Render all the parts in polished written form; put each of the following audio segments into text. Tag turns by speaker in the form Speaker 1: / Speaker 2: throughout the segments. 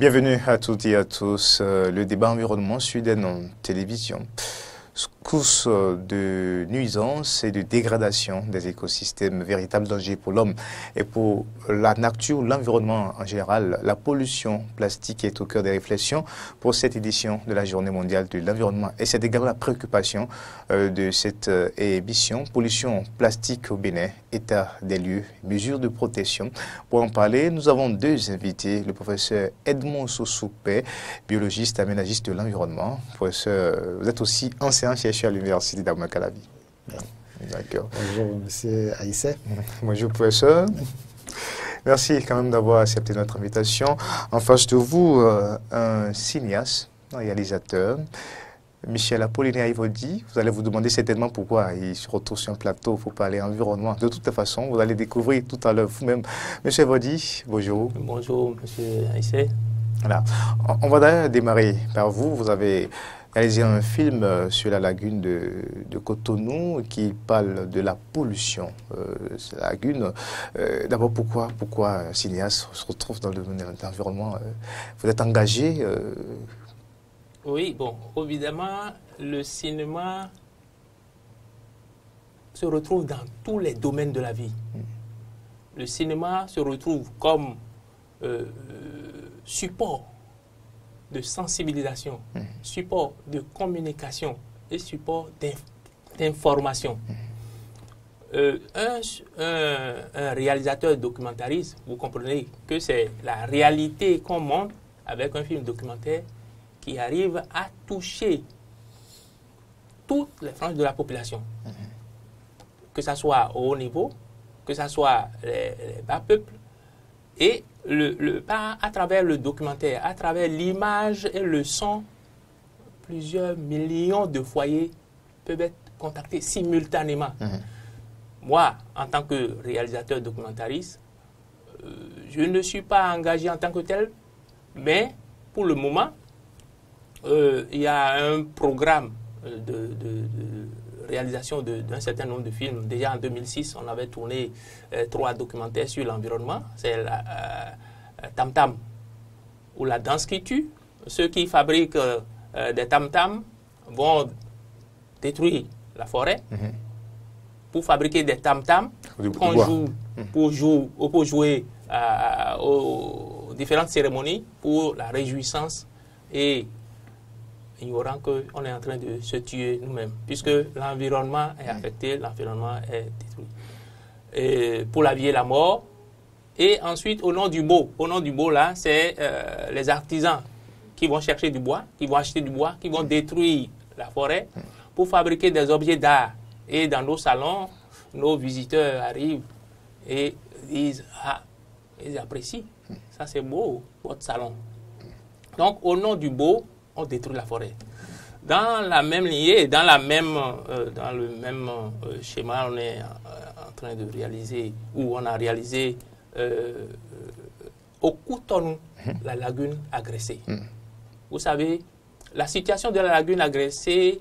Speaker 1: Bienvenue à toutes et à tous. Le débat environnement Sud en télévision. Course de nuisances et de dégradation des écosystèmes, véritable danger pour l'homme et pour la nature, l'environnement en général. La pollution plastique est au cœur des réflexions pour cette édition de la Journée mondiale de l'environnement. Et c'est également la préoccupation de cette émission. Pollution plastique au Bénin, état des lieux, mesures de protection. Pour en parler, nous avons deux invités. Le professeur Edmond Sosoupé, biologiste, aménagiste de l'environnement. Professeur, vous êtes aussi enseignant-chercheur à l'université d'Amakalavi. D'accord.
Speaker 2: Bonjour, monsieur Aïssé.
Speaker 1: Bonjour, professeur. Merci quand même d'avoir accepté notre invitation. En face de vous, un cinéaste, un réalisateur, Michel Apollinaire Evodi. Vous allez vous demander certainement pourquoi il se retrouve sur un plateau pour parler environnement. De toute façon, vous allez découvrir tout à l'heure vous-même. Monsieur Evodi, bonjour.
Speaker 3: Bonjour, monsieur Aïssé.
Speaker 1: Voilà. On va d'ailleurs démarrer par vous. Vous avez réalisé un film sur la lagune de Cotonou qui parle de la pollution de la lagune. D'abord, pourquoi un cinéaste se retrouve dans le domaine de l'environnement? Vous êtes engagé
Speaker 3: Oui, bon, évidemment, le cinéma se retrouve dans tous les domaines de la vie. Le cinéma se retrouve comme support de sensibilisation, support de communication et support d'information. Un réalisateur documentariste, vous comprenez que c'est la réalité qu'on montre avec un film documentaire qui arrive à toucher toutes les franges de la population. Que ce soit au haut niveau, que ce soit les bas peuples, et à travers le documentaire, à travers l'image et le son, plusieurs millions de foyers peuvent être contactés simultanément. Moi, en tant que réalisateur documentariste, je ne suis pas engagé en tant que tel, mais pour le moment, il y a un programme de réalisation d'un certain nombre de films. Déjà en 2006, on avait tourné 3 documentaires sur l'environnement. C'est Tam Tam ou La danse qui tue. Ceux qui fabriquent des Tam Tam vont détruire la forêt pour fabriquer des Tam Tam qu'on joue pour jouer aux différentes cérémonies pour la réjouissance, et ignorant qu'on est en train de se tuer nous-mêmes, puisque l'environnement est affecté, l'environnement est détruit. Et pour la vie et la mort. Et ensuite, au nom du beau là, c'est les artisans qui vont chercher du bois, qui vont acheter du bois, qui vont détruire la forêt pour fabriquer des objets d'art. Et dans nos salons, nos visiteurs arrivent et disent « Ah, ils apprécient, ça c'est beau, votre salon. » Donc, au nom du beau, on détruit la forêt. Dans la même lignée, dans le même schéma, on est en train de réaliser, ou on a réalisé au Cotonou, la lagune agressée. Vous savez, la situation de la lagune agressée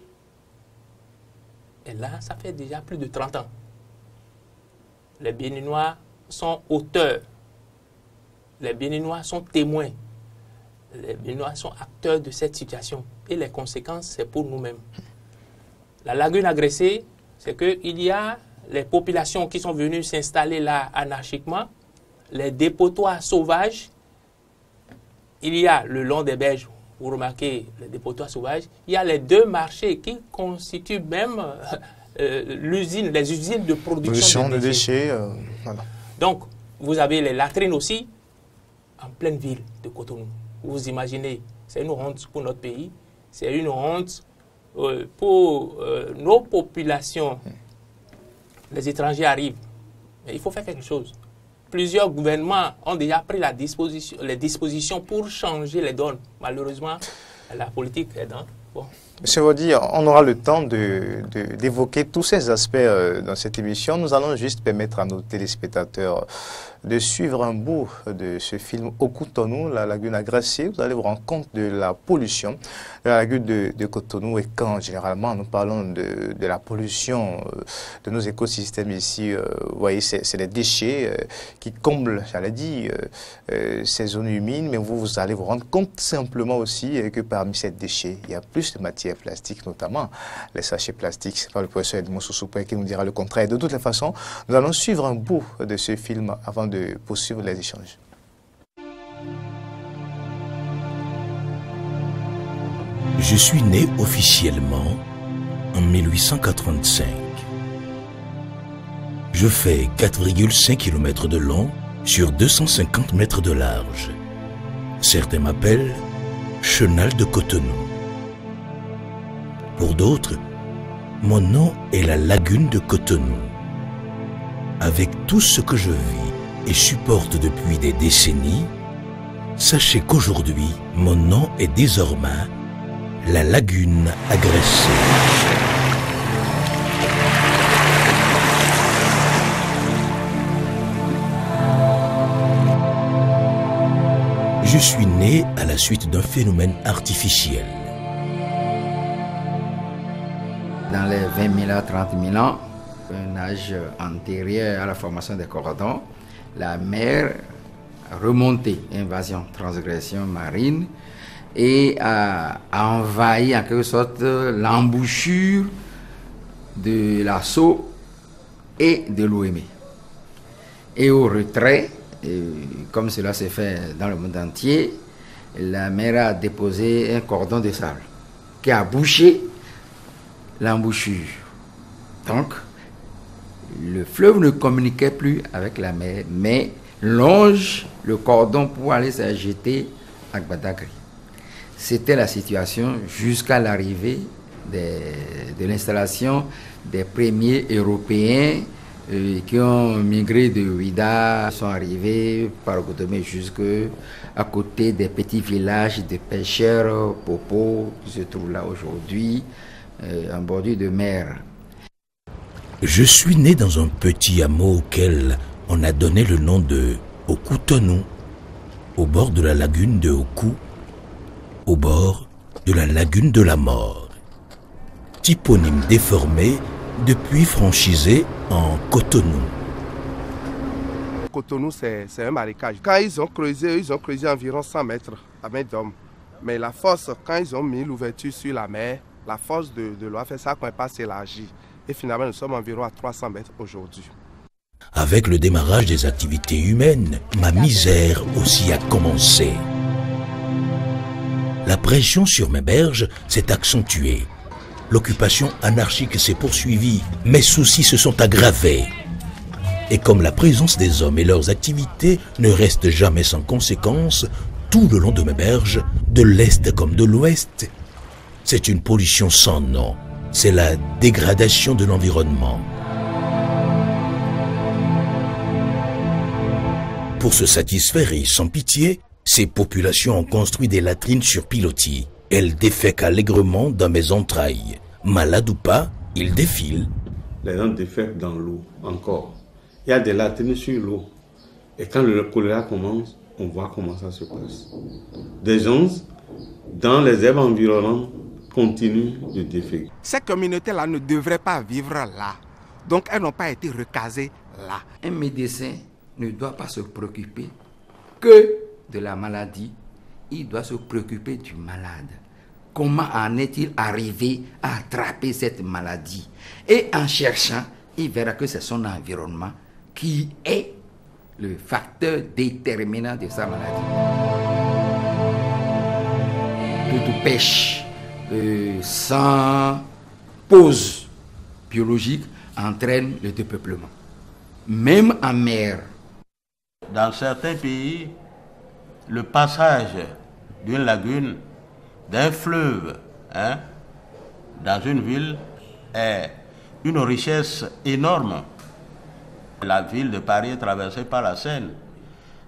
Speaker 3: est là, ça fait déjà plus de 30 ans. Les Béninois sont auteurs, les Béninois sont témoins. Les Béninois sont acteurs de cette situation et les conséquences, c'est pour nous-mêmes. La lagune agressée, c'est qu'il y a les populations qui sont venues s'installer là anarchiquement, les dépotoirs sauvages, il y a le long des berges, vous remarquez les dépotoirs sauvages, il y a les 2 marchés qui constituent même les usines de production de déchets.
Speaker 1: Voilà.
Speaker 3: Donc, vous avez les latrines aussi en pleine ville de Cotonou. Vous imaginez, c'est une honte pour notre pays, c'est une honte pour nos populations. Les étrangers arrivent, mais il faut faire quelque chose. Plusieurs gouvernements ont déjà pris les dispositions pour changer les donnes. Malheureusement, la politique est dans. Bon.
Speaker 1: Monsieur Wadi, on aura le temps d'évoquer tous ces aspects dans cette émission. Nous allons juste permettre à nos téléspectateurs de suivre un bout de ce film Au Cotonou, la lagune agressée. Vous allez vous rendre compte de la pollution de la lagune de Cotonou. Et quand généralement nous parlons de la pollution de nos écosystèmes ici, vous voyez, c'est les déchets qui comblent, j'allais dire, ces zones humides. Mais vous allez vous rendre compte simplement aussi que parmi ces déchets, il y a plus de matière plastique, notamment les sachets plastiques. C'est pas le professeur Edmond Soussoupé qui nous dira le contraire. De toutes les façons, nous allons suivre un bout de ce film avant de poursuivre les échanges.
Speaker 2: Je suis né officiellement en 1885. Je fais 4,5 km de long sur 250 mètres de large. Certains m'appellent Chenal de Cotonou. Pour d'autres, mon nom est la lagune de Cotonou. Avec tout ce que je vis et supporte depuis des décennies, sachez qu'aujourd'hui, mon nom est désormais la lagune agressée. Je suis né à la suite d'un phénomène artificiel.
Speaker 4: Dans les 20 000 à 30 000 ans, un âge antérieur à la formation des cordons, la mer a remonté, invasion, transgression marine, et a envahi en quelque sorte l'embouchure de la Sceau et de l'Ouémé. Et au retrait, comme cela s'est fait dans le monde entier, la mer a déposé un cordon de sable qui a bouché l'embouchure. Donc, le fleuve ne communiquait plus avec la mer, mais longe le cordon pour aller se jeter à Gbadagri. C'était la situation jusqu'à l'arrivée de l'installation des premiers Européens qui ont migré de Ouida, sont arrivés par Gotomé jusqu'à côté des petits villages de pêcheurs, Popo, qui se trouvent là aujourd'hui, en bordure de mer.
Speaker 2: Je suis né dans un petit hameau auquel on a donné le nom de Cotonou, au bord de la lagune de Oku, au bord de la lagune de la mort. Typonyme déformé, depuis franchisé en Cotonou.
Speaker 5: Cotonou, c'est un marécage. Quand ils ont creusé environ 100 mètres à main d'homme. Mais la force, quand ils ont mis l'ouverture sur la mer, la force de l'eau a fait ça qu'on n'a pas s'élargi. Et finalement, nous sommes environ à 300 mètres aujourd'hui.
Speaker 2: Avec le démarrage des activités humaines, ma misère aussi a commencé. La pression sur mes berges s'est accentuée. L'occupation anarchique s'est poursuivie, mes soucis se sont aggravés. Et comme la présence des hommes et leurs activités ne restent jamais sans conséquence, tout le long de mes berges, de l'est comme de l'ouest, c'est une pollution sans nom. C'est la dégradation de l'environnement. Pour se satisfaire et sans pitié, ces populations ont construit des latrines sur pilotis. Elles défèquent allègrement dans mes entrailles. Malades ou pas, ils défilent.
Speaker 6: Les gens défèquent dans l'eau, encore. Il y a des latrines sur l'eau. Et quand le choléra commence, on voit comment ça se passe. Des gens, dans les herbes environnantes, continuent de déféquer.
Speaker 5: Ces communautés-là ne devraient pas vivre là. Donc elles n'ont pas été recasées là.
Speaker 4: Un médecin ne doit pas se préoccuper que de la maladie. Il doit se préoccuper du malade. Comment en est-il arrivé à attraper cette maladie? Et en cherchant, il verra que c'est son environnement qui est le facteur déterminant de sa maladie. Toute pêche sans pause biologique entraîne le dépeuplement. Même en mer.
Speaker 7: Dans certains pays, le passage d'une lagune, d'un fleuve, dans une ville est une richesse énorme. La ville de Paris est traversée par la Seine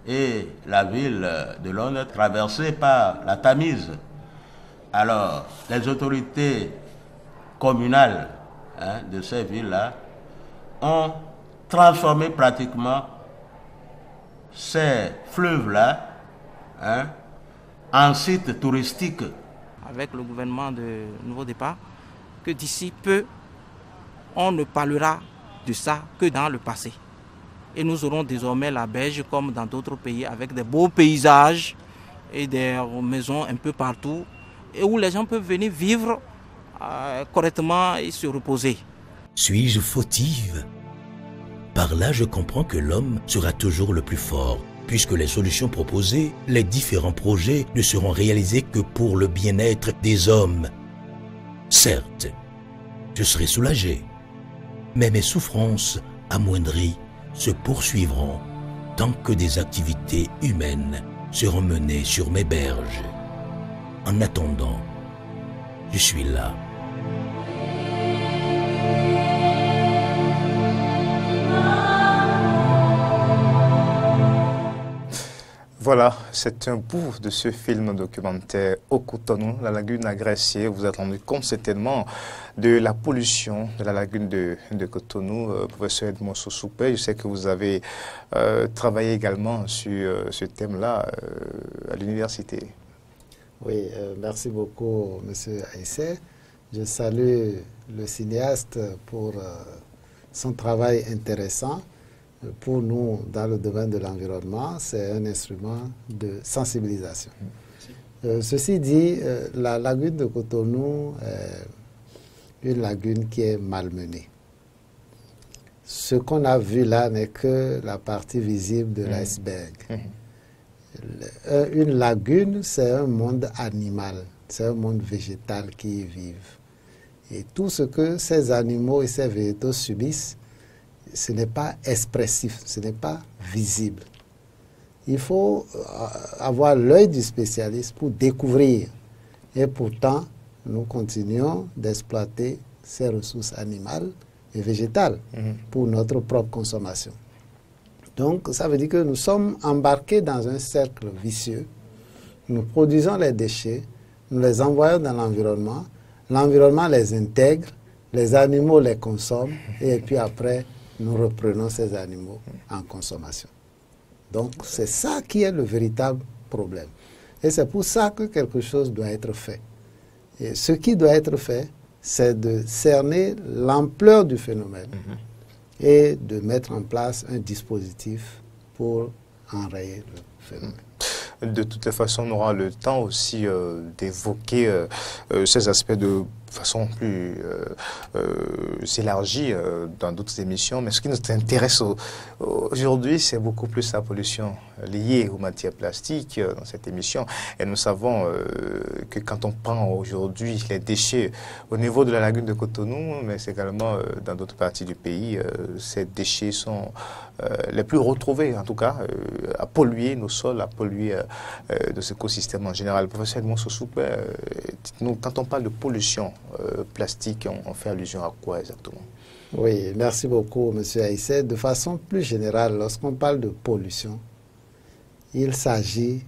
Speaker 7: et la ville de Londres est traversée par la Tamise. Alors, les autorités communales de ces villes-là ont transformé pratiquement ces fleuves-là en sites touristiques.
Speaker 8: Avec le gouvernement de Nouveau Départ, que d'ici peu, on ne parlera de ça que dans le passé. Et nous aurons désormais la berge comme dans d'autres pays avec des beaux paysages et des maisons un peu partout et où les gens peuvent venir vivre correctement et se reposer.
Speaker 2: Suis-je fautive? Par là, je comprends que l'homme sera toujours le plus fort, puisque les solutions proposées, les différents projets ne seront réalisés que pour le bien-être des hommes. Certes, je serai soulagé, mais mes souffrances amoindries se poursuivront tant que des activités humaines seront menées sur mes berges. En attendant, je suis là.
Speaker 1: Voilà, c'est un bout de ce film documentaire Au Cotonou, la lagune agressée. Vous vous êtes rendu compte certainement de la pollution de la lagune de Cotonou. Professeur Edmond Sossoupé, je sais que vous avez travaillé également sur ce thème-là à l'université.
Speaker 9: Oui, merci beaucoup, Monsieur Aïssé. Je salue le cinéaste pour son travail intéressant. Pour nous, dans le domaine de l'environnement, c'est un instrument de sensibilisation. Ceci dit, la lagune de Cotonou est une lagune qui est malmenée. Ce qu'on a vu là n'est que la partie visible de l'iceberg. Une lagune, c'est un monde animal, c'est un monde végétal qui y vit. Et tout ce que ces animaux et ces végétaux subissent, ce n'est pas expressif, ce n'est pas visible. Il faut avoir l'œil du spécialiste pour découvrir. Et pourtant, nous continuons d'exploiter ces ressources animales et végétales pour notre propre consommation. Donc, ça veut dire que nous sommes embarqués dans un cercle vicieux. Nous produisons les déchets, nous les envoyons dans l'environnement, l'environnement les intègre, les animaux les consomment, et puis après, nous reprenons ces animaux en consommation. Donc, c'est ça qui est le véritable problème. Et c'est pour ça que quelque chose doit être fait. Et ce qui doit être fait, c'est de cerner l'ampleur du phénomène et de mettre en place un dispositif pour enrayer le phénomène.
Speaker 1: De toutes les façons, on aura le temps aussi d'évoquer ces aspects de façon plus élargie dans d'autres émissions. Mais ce qui nous intéresse aujourd'hui, c'est beaucoup plus la pollution liée aux matières plastiques dans cette émission. Et nous savons que quand on prend aujourd'hui les déchets au niveau de la lagune de Cotonou, mais également dans d'autres parties du pays, ces déchets sont les plus retrouvés, en tout cas, à polluer nos sols, à polluer de ce écosystème en général. Professeur Edmond Sossoupé, dites-nous, quand on parle de pollution plastique, on fait allusion à quoi exactement?
Speaker 9: Oui, merci beaucoup, M. Aïssé. De façon plus générale, lorsqu'on parle de pollution, il s'agit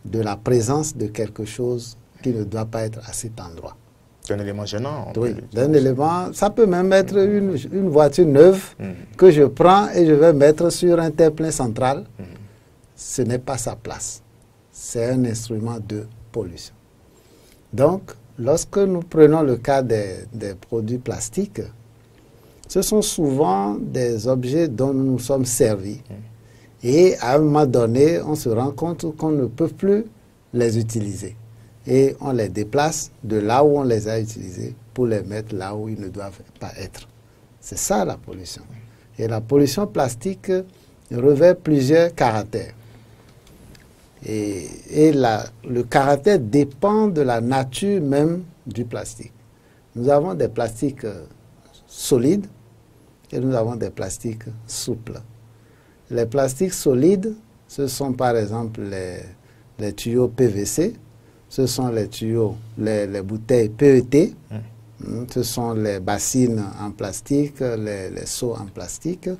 Speaker 9: de la présence de quelque chose qui ne doit pas être à cet endroit.
Speaker 1: C'est un élément gênant.
Speaker 9: Oui, d'un élément, ça peut même être une voiture neuve que je prends et je vais mettre sur un terre-plein central. Ce n'est pas sa place. C'est un instrument de pollution. Donc, lorsque nous prenons le cas des produits plastiques, ce sont souvent des objets dont nous nous sommes servis. Et à un moment donné, on se rend compte qu'on ne peut plus les utiliser. Et on les déplace de là où on les a utilisés pour les mettre là où ils ne doivent pas être. C'est ça la pollution. Et la pollution plastique revêt plusieurs caractères. Et le caractère dépend de la nature même du plastique. Nous avons des plastiques solides et nous avons des plastiques souples. Les plastiques solides, ce sont par exemple les tuyaux PVC, ce sont les tuyaux, les bouteilles PET, ce sont les bassines en plastique, les seaux en plastique.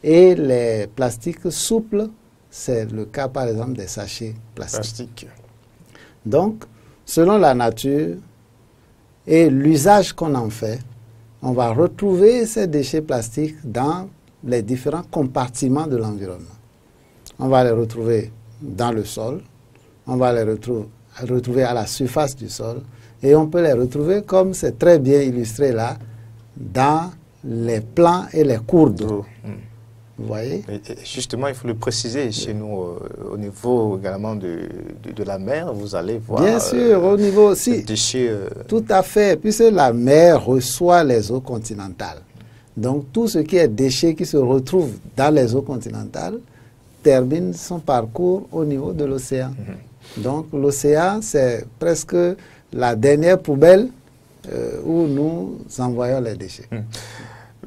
Speaker 9: Et les plastiques souples, c'est le cas par exemple des sachets plastiques. Donc, selon la nature et l'usage qu'on en fait, on va retrouver ces déchets plastiques dans les différents compartiments de l'environnement. On va les retrouver dans le sol, on va les retrouver à la surface du sol, et on peut les retrouver, comme c'est très bien illustré là, dans les plans et les cours d'eau. Vous voyez?
Speaker 1: Et justement, il faut le préciser, chez nous, au niveau également de la mer, vous allez voir...
Speaker 9: Bien sûr, au niveau aussi.
Speaker 1: Déchets...
Speaker 9: Tout à fait, puisque la mer reçoit les eaux continentales. Donc, tout ce qui est déchets qui se retrouvent dans les eaux continentales termine son parcours au niveau de l'océan. Donc, l'océan, c'est presque la dernière poubelle où nous envoyons les déchets.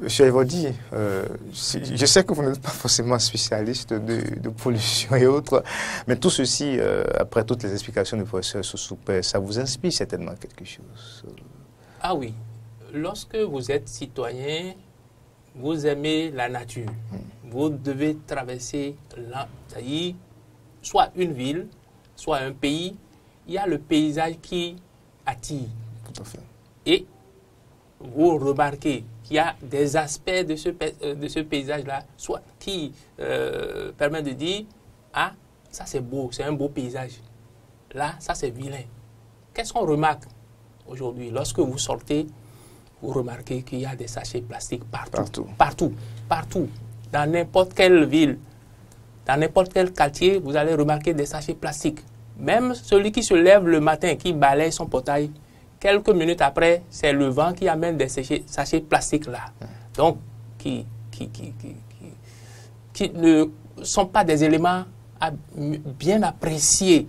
Speaker 1: Monsieur Evodi, je sais que vous n'êtes pas forcément spécialiste de pollution et autres, mais tout ceci, après toutes les explications du professeur Soussoupé, ça vous inspire certainement quelque chose?
Speaker 3: Ah oui. Lorsque vous êtes citoyen, vous aimez la nature. Vous devez traverser soit une ville, soit un pays. Il y a le paysage qui attire.
Speaker 1: Tout à fait.
Speaker 3: Et vous remarquez qu'il y a des aspects de ce paysage-là, soit qui permettent de dire, ah, ça c'est beau, c'est un beau paysage. Là, ça c'est vilain. Qu'est-ce qu'on remarque aujourd'hui? Lorsque vous sortez, vous remarquez qu'il y a des sachets plastiques partout. Partout. Dans n'importe quelle ville, dans n'importe quel quartier, vous allez remarquer des sachets plastiques. Même celui qui se lève le matin, qui balaye son portail, quelques minutes après, c'est le vent qui amène des sachets plastiques là. Donc, qui ne sont pas des éléments bien appréciés.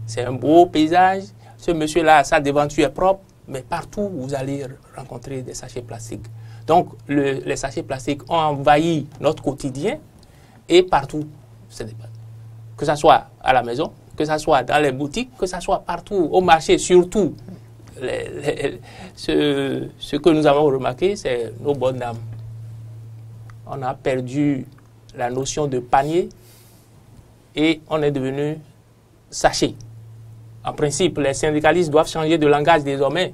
Speaker 3: C'est un beau paysage. Ce monsieur-là, sa devanture est propre, mais partout, vous allez rencontrer des sachets plastiques. Donc, les sachets plastiques ont envahi notre quotidien et partout. Que ce soit à la maison, que ce soit dans les boutiques, que ce soit partout, au marché surtout. Ce que nous avons remarqué, c'est nos bonnes dames. On a perdu la notion de panier et on est devenu sachet. En principe, les syndicalistes doivent changer de langage désormais.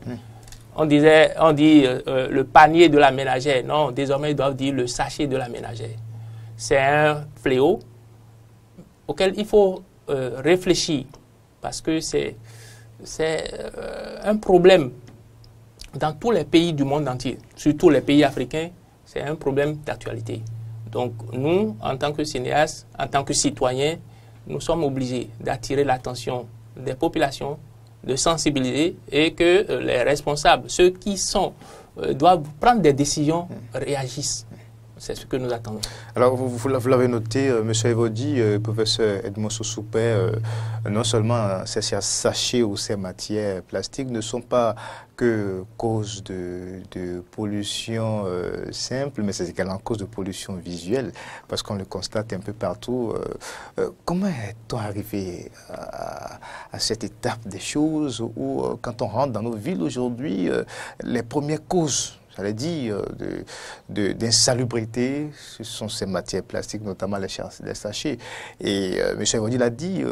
Speaker 3: On dit le panier de la ménagère. Non, désormais, ils doivent dire le sachet de la ménagère. C'est un fléau auquel il faut réfléchir parce que c'est un problème dans tous les pays du monde entier, surtout les pays africains, c'est un problème d'actualité. Donc nous, en tant que cinéastes, en tant que citoyens, nous sommes obligés d'attirer l'attention des populations, de sensibiliser et que les responsables, ceux qui doivent prendre des décisions, réagissent. C'est ce que nous attendons.
Speaker 1: Alors, vous l'avez noté, M. Evodi, professeur Edmond Soussoupé, non seulement ces sachets ou ces matières plastiques ne sont pas que cause de pollution simple, mais c'est également cause de pollution visuelle, parce qu'on le constate un peu partout. Comment est-on arrivé à cette étape des choses où, quand on rentre dans nos villes aujourd'hui, les premières causes, j'allais dire, d'insalubrité, ce sont ces matières plastiques, notamment les sachets. Et M. Evodi l'a dit,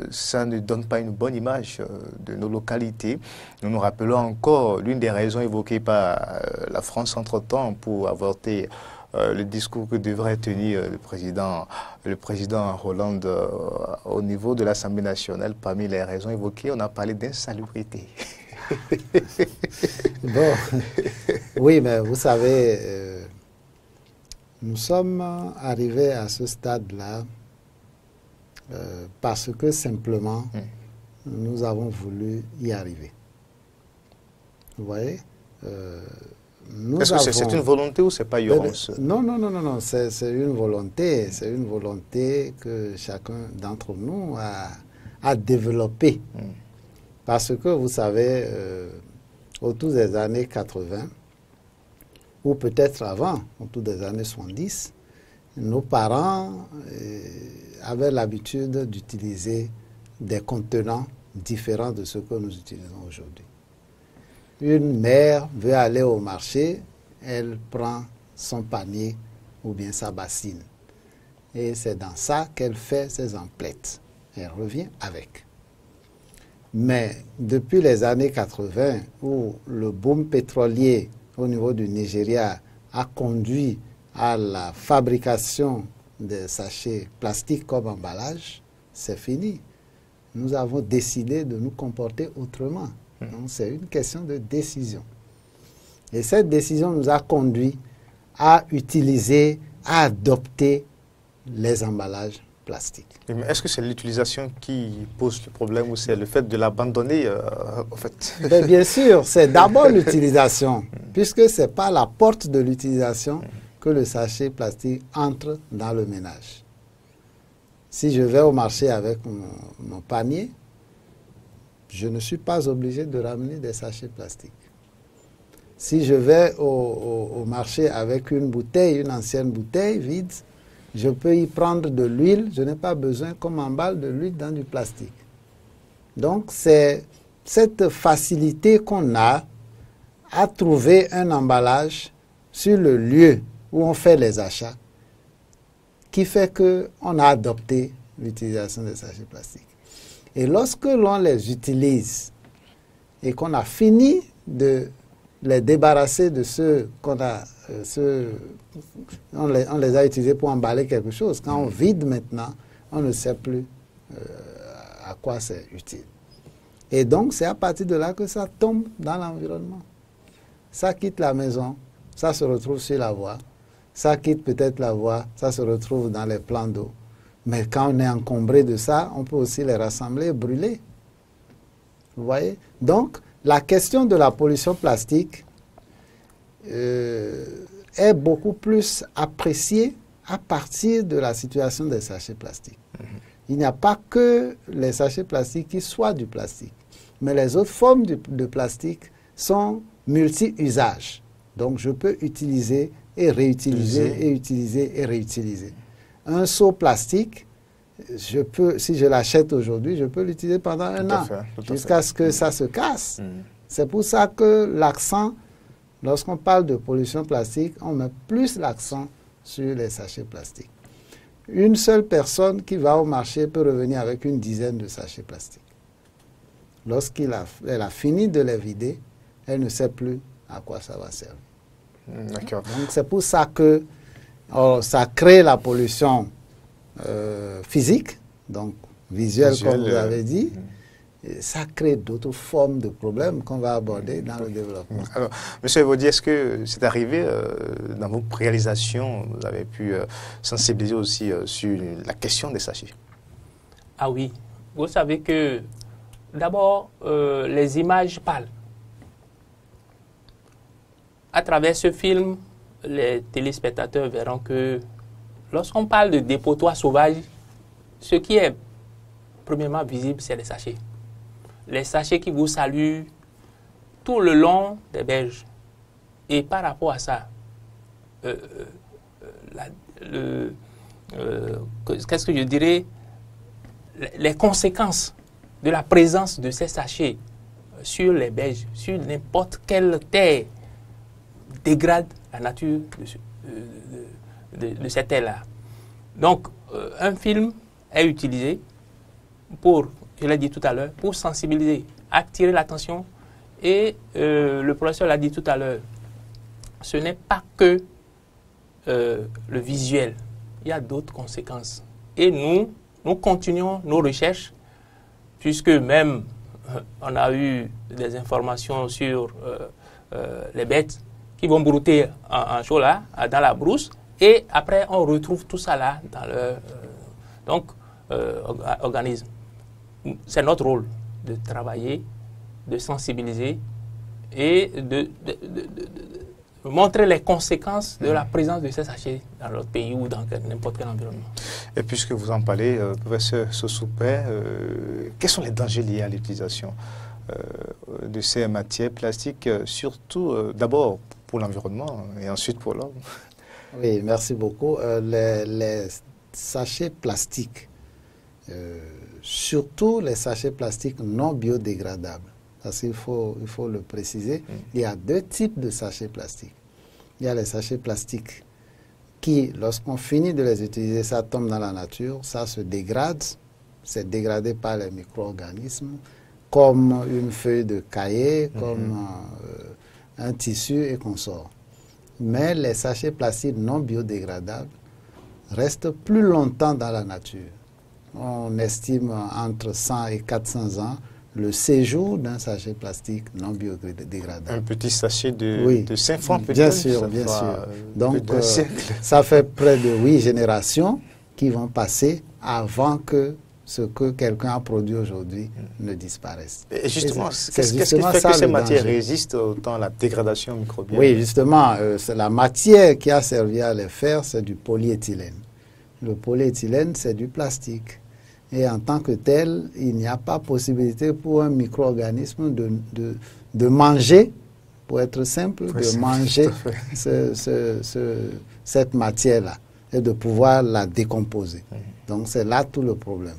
Speaker 1: ça ne donne pas une bonne image de nos localités. Nous nous rappelons encore l'une des raisons évoquées par la France entre-temps pour avorter le discours que devrait tenir le président Hollande au niveau de l'Assemblée nationale. Parmi les raisons évoquées, on a parlé d'insalubrité.
Speaker 9: Bon, oui, mais vous savez, nous sommes arrivés à ce stade-là parce que simplement, nous avons voulu y arriver. Vous voyez,
Speaker 1: est-ce que c'est une volonté ou c'est pas Yorance?
Speaker 9: Non, c'est une volonté. C'est une volonté que chacun d'entre nous a développée. Parce que, vous savez, autour des années 80, ou peut-être avant, autour des années 70, nos parents avaient l'habitude d'utiliser des contenants différents de ce que nous utilisons aujourd'hui. Une mère veut aller au marché, elle prend son panier ou bien sa bassine. Et c'est dans ça qu'elle fait ses emplettes. Elle revient avec. Mais depuis les années 80, où le boom pétrolier au niveau du Nigeria a conduit à la fabrication des sachets plastiques comme emballage, c'est fini. Nous avons décidé de nous comporter autrement. Donc c'est une question de décision. Et cette décision nous a conduit à utiliser, à adopter les emballages plastiques.
Speaker 1: Mais est-ce que c'est l'utilisation qui pose le problème ou c'est le fait de l'abandonner en fait?
Speaker 9: Bien sûr, c'est d'abord l'utilisation, puisque ce n'est pas à la porte de l'utilisation que le sachet plastique entre dans le ménage. Si je vais au marché avec mon panier, je ne suis pas obligé de ramener des sachets plastiques. Si je vais au marché avec une bouteille, une ancienne bouteille vide, je peux y prendre de l'huile. Je n'ai pas besoin qu'on m'emballe de l'huile dans du plastique. Donc, c'est cette facilité qu'on a à trouver un emballage sur le lieu où on fait les achats qui fait qu'on a adopté l'utilisation des sachets plastiques. Et lorsque l'on les utilise et qu'on a fini de les débarrasser de ceux qu'on a, on les a utilisés pour emballer quelque chose. Quand on vide maintenant, on ne sait plus à quoi c'est utile. Et donc, c'est à partir de là que ça tombe dans l'environnement. Ça quitte la maison, ça se retrouve sur la voie. Ça quitte peut-être la voie, ça se retrouve dans les plans d'eau. Mais quand on est encombré de ça, on peut aussi les rassembler et brûler. Vous voyez? Donc, la question de la pollution plastique est beaucoup plus appréciée à partir de la situation des sachets plastiques. Il n'y a pas que les sachets plastiques qui soient du plastique, mais les autres formes de plastique sont multi-usages. Donc, je peux utiliser et réutiliser et utiliser et réutiliser. Un seau plastique, je peux, si je l'achète aujourd'hui, je peux l'utiliser pendant un an, jusqu'à ce que ça se casse. C'est pour ça que l'accent, lorsqu'on parle de pollution plastique, on met plus l'accent sur les sachets plastiques. Une seule personne qui va au marché peut revenir avec une dizaine de sachets plastiques. Lorsqu'elle a fini de les vider, elle ne sait plus à quoi ça va servir.
Speaker 1: D'accord.
Speaker 9: Donc c'est pour ça que ça crée la pollution physique, donc visuelle, comme vous avez dit. Et ça crée d'autres formes de problèmes qu'on va aborder dans le développement.
Speaker 1: Alors, Monsieur Evodi, est-ce que c'est arrivé dans vos réalisations, vous avez pu sensibiliser aussi sur la question des sachets?
Speaker 3: Ah oui, vous savez que d'abord, les images parlent. À travers ce film, les téléspectateurs verront que lorsqu'on parle de dépotoir sauvage, ce qui est premièrement visible, c'est les sachets. Les sachets qui vous saluent tout le long des berges. Et par rapport à ça, qu'est-ce que je dirais? Les conséquences de la présence de ces sachets sur les berges, sur n'importe quelle terre, dégrade la nature de cette terre-là. Donc, un film est utilisé pour, je l'ai dit tout à l'heure, pour sensibiliser, attirer l'attention. Et le professeur l'a dit tout à l'heure, ce n'est pas que le visuel, il y a d'autres conséquences. Et nous continuons nos recherches, puisque même on a eu des informations sur les bêtes qui vont brouter en chaud là, dans la brousse, et après on retrouve tout ça là dans leur organisme. C'est notre rôle de travailler, de sensibiliser et de montrer les conséquences de la présence de ces sachets dans notre pays ou dans n'importe quel environnement.
Speaker 1: Et puisque vous en parlez, professeur Sosoupé, quels sont les dangers liés à l'utilisation de ces matières plastiques, surtout d'abord pour l'environnement et ensuite pour l'homme?
Speaker 9: Oui, merci beaucoup. Les sachets plastiques, surtout les sachets plastiques non biodégradables, parce qu'il faut le préciser, il y a deux types de sachets plastiques. Il y a les sachets plastiques qui, lorsqu'on finit de les utiliser, ça tombe dans la nature, ça se dégrade, c'est dégradé par les micro-organismes, comme une feuille de cahier, comme un tissu et consorts. Mais les sachets plastiques non biodégradables restent plus longtemps dans la nature. On estime entre 100 et 400 ans le séjour d'un sachet plastique non biodégradable.
Speaker 1: Un petit sachet de 5 francs peut-être.
Speaker 9: Bien sûr, bien sûr. Donc, ça fait près de 8 générations qui vont passer avant que ce que quelqu'un a produit aujourd'hui ne disparaisse.
Speaker 1: Et justement, qu'est-ce qui fait que ces matières résistent autant à la dégradation microbienne?
Speaker 9: Oui, justement, la matière qui a servi à les faire, c'est du polyéthylène. Le polyéthylène, c'est du plastique. Et en tant que tel, il n'y a pas possibilité pour un micro-organisme de manger, pour être simple, de manger cette matière-là et de pouvoir la décomposer. Donc c'est là tout le problème.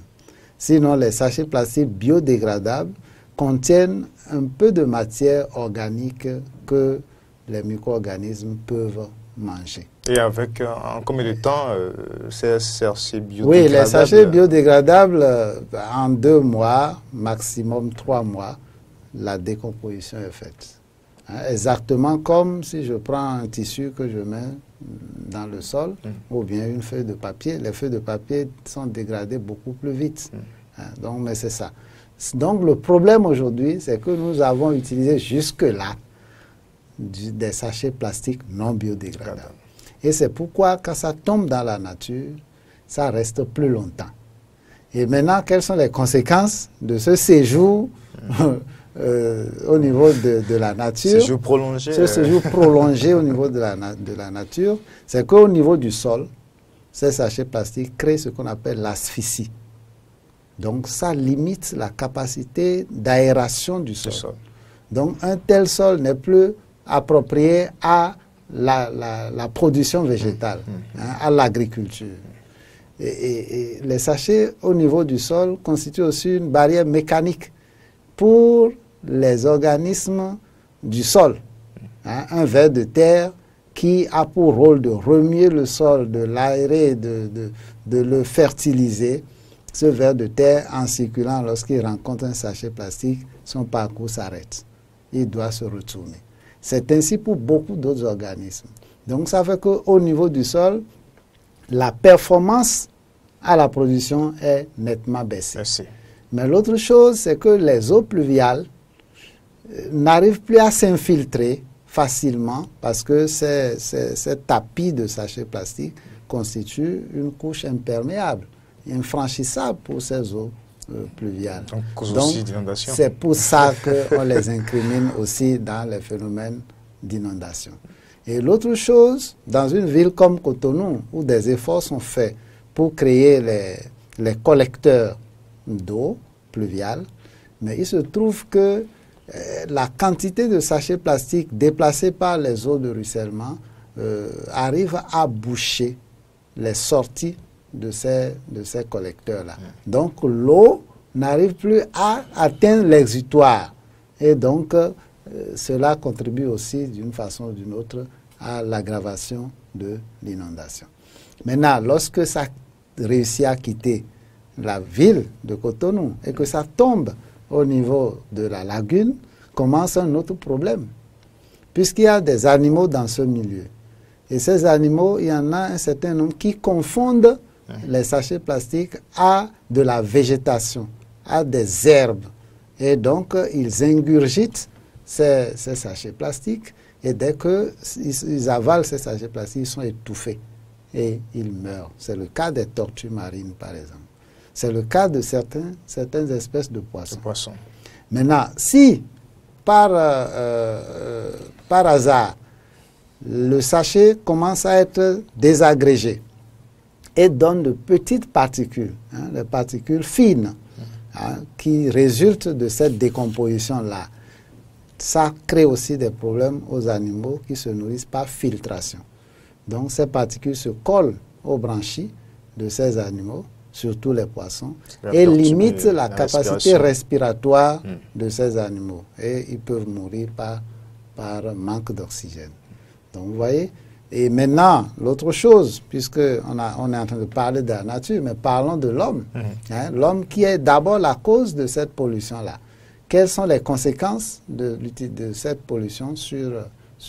Speaker 9: Sinon, les sachets plastiques biodégradables contiennent un peu de matière organique que les micro-organismes peuvent manger.
Speaker 1: Et avec en combien de temps ces sachets biodégradables?
Speaker 9: Oui, les sachets biodégradables, en 2 mois, maximum 3 mois, la décomposition est faite. Exactement comme si je prends un tissu que je mets dans le sol ou bien une feuille de papier. Les feuilles de papier sont dégradées beaucoup plus vite. Donc, mais c'est ça. Donc le problème aujourd'hui, c'est que nous avons utilisé jusque-là des sachets plastiques non biodégradables. Et c'est pourquoi quand ça tombe dans la nature, ça reste plus longtemps. Et maintenant, quelles sont les conséquences de ce séjour au niveau de la nature?
Speaker 1: Séjour prolongé.
Speaker 9: Ce séjour prolongé au niveau de la nature, c'est qu'au niveau du sol, ces sachets plastiques créent ce qu'on appelle l'asphyxie. Donc ça limite la capacité d'aération du sol. Donc un tel sol n'est plus approprié à la production végétale, à l'agriculture. Et les sachets au niveau du sol constituent aussi une barrière mécanique pour les organismes du sol. Un ver de terre qui a pour rôle de remuer le sol, de l'aérer, de le fertiliser. Ce ver de terre, en circulant, lorsqu'il rencontre un sachet plastique, son parcours s'arrête. Il doit se retourner. C'est ainsi pour beaucoup d'autres organismes. Donc ça fait qu'au niveau du sol, la performance à la production est nettement baissée. Merci. Mais l'autre chose, c'est que les eaux pluviales n'arrivent plus à s'infiltrer facilement parce que ces tapis de sachets plastiques constituent une couche imperméable, infranchissable pour ces eaux pluviales. Donc c'est pour ça qu'on les incrimine aussi dans les phénomènes d'inondation. Et l'autre chose, dans une ville comme Cotonou, où des efforts sont faits pour créer les collecteurs d'eau pluviale, mais il se trouve que la quantité de sachets plastiques déplacés par les eaux de ruissellement arrive à boucher les sorties de ces collecteurs-là. Donc l'eau n'arrive plus à atteindre l'exutoire. Et donc cela contribue aussi d'une façon ou d'une autre à l'aggravation de l'inondation. Maintenant, lorsque ça réussit à quitter la ville de Cotonou et que ça tombe au niveau de la lagune, commence un autre problème. Puisqu'il y a des animaux dans ce milieu. Et ces animaux, il y en a un certain nombre qui confondent les sachets plastiques à de la végétation, à des herbes. Et donc, ils ingurgitent ces sachets plastiques et dès qu'ils avalent ces sachets plastiques, ils sont étouffés et ils meurent. C'est le cas des tortues marines, par exemple. C'est le cas de certaines espèces de poissons. Maintenant, si par hasard, le sachet commence à être désagrégé et donne de petites particules, des particules fines, qui résultent de cette décomposition-là, ça crée aussi des problèmes aux animaux qui se nourrissent par filtration. Donc ces particules se collent aux branchies de ces animaux, surtout les poissons, et limitent la capacité respiratoire de ces animaux. Et ils peuvent mourir par manque d'oxygène. Donc vous voyez. Et maintenant, l'autre chose, puisqu'on est en train de parler de la nature, mais parlons de l'homme. L'homme qui est d'abord la cause de cette pollution-là. quelles sont les conséquences de cette pollution sur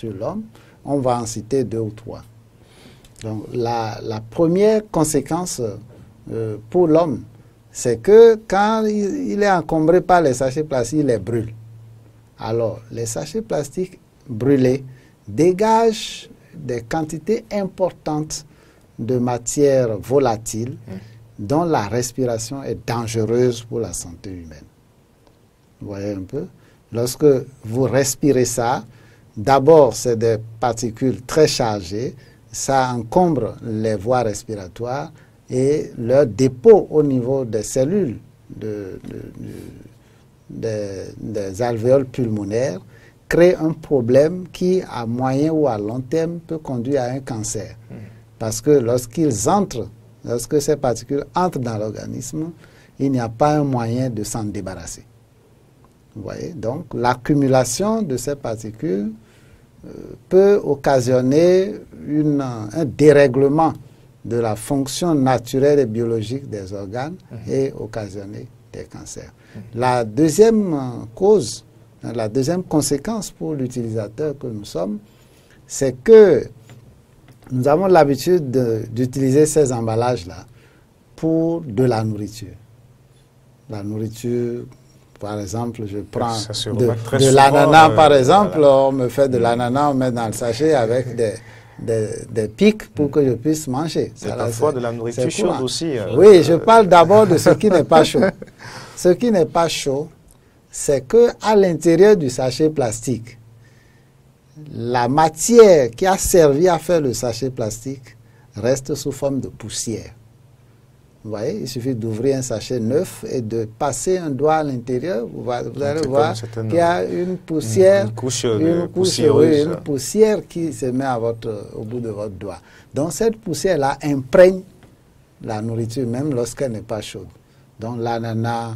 Speaker 9: l'homme? On va en citer 2 ou 3. Donc, la première conséquence pour l'homme, c'est que quand il est encombré par les sachets plastiques, il les brûle. Alors, les sachets plastiques brûlés dégagent des quantités importantes de matières volatiles dont la respiration est dangereuse pour la santé humaine. Vous voyez un peu? Lorsque vous respirez ça, d'abord, c'est des particules très chargées, ça encombre les voies respiratoires et leur dépôt au niveau des cellules des alvéoles pulmonaires crée un problème qui, à moyen ou à long terme, peut conduire à un cancer. Parce que lorsque ces particules entrent dans l'organisme, il n'y a pas un moyen de s'en débarrasser. Vous voyez? Donc, l'accumulation de ces particules peut occasionner un dérèglement de la fonction naturelle et biologique des organes et occasionner des cancers. La deuxième cause, la deuxième conséquence pour l'utilisateur que nous sommes, c'est que nous avons l'habitude d'utiliser ces emballages-là pour de la nourriture. La nourriture, par exemple, je prends de l'ananas, par exemple, on me fait de l'ananas, on met dans le sachet avec des pics pour que je puisse manger.
Speaker 1: C'est parfois de la nourriture chaude aussi.
Speaker 9: Oui, je parle d'abord de ce qui n'est pas chaud. Ce qui n'est pas chaud, c'est qu'à l'intérieur du sachet plastique, la matière qui a servi à faire le sachet plastique reste sous forme de poussière. Vous voyez, il suffit d'ouvrir un sachet neuf et de passer un doigt à l'intérieur. Vous allez voir qu'il y a une poussière, une poussière qui se met au bout de votre doigt. Donc cette poussière-là imprègne la nourriture, même lorsqu'elle n'est pas chaude. Donc l'ananas,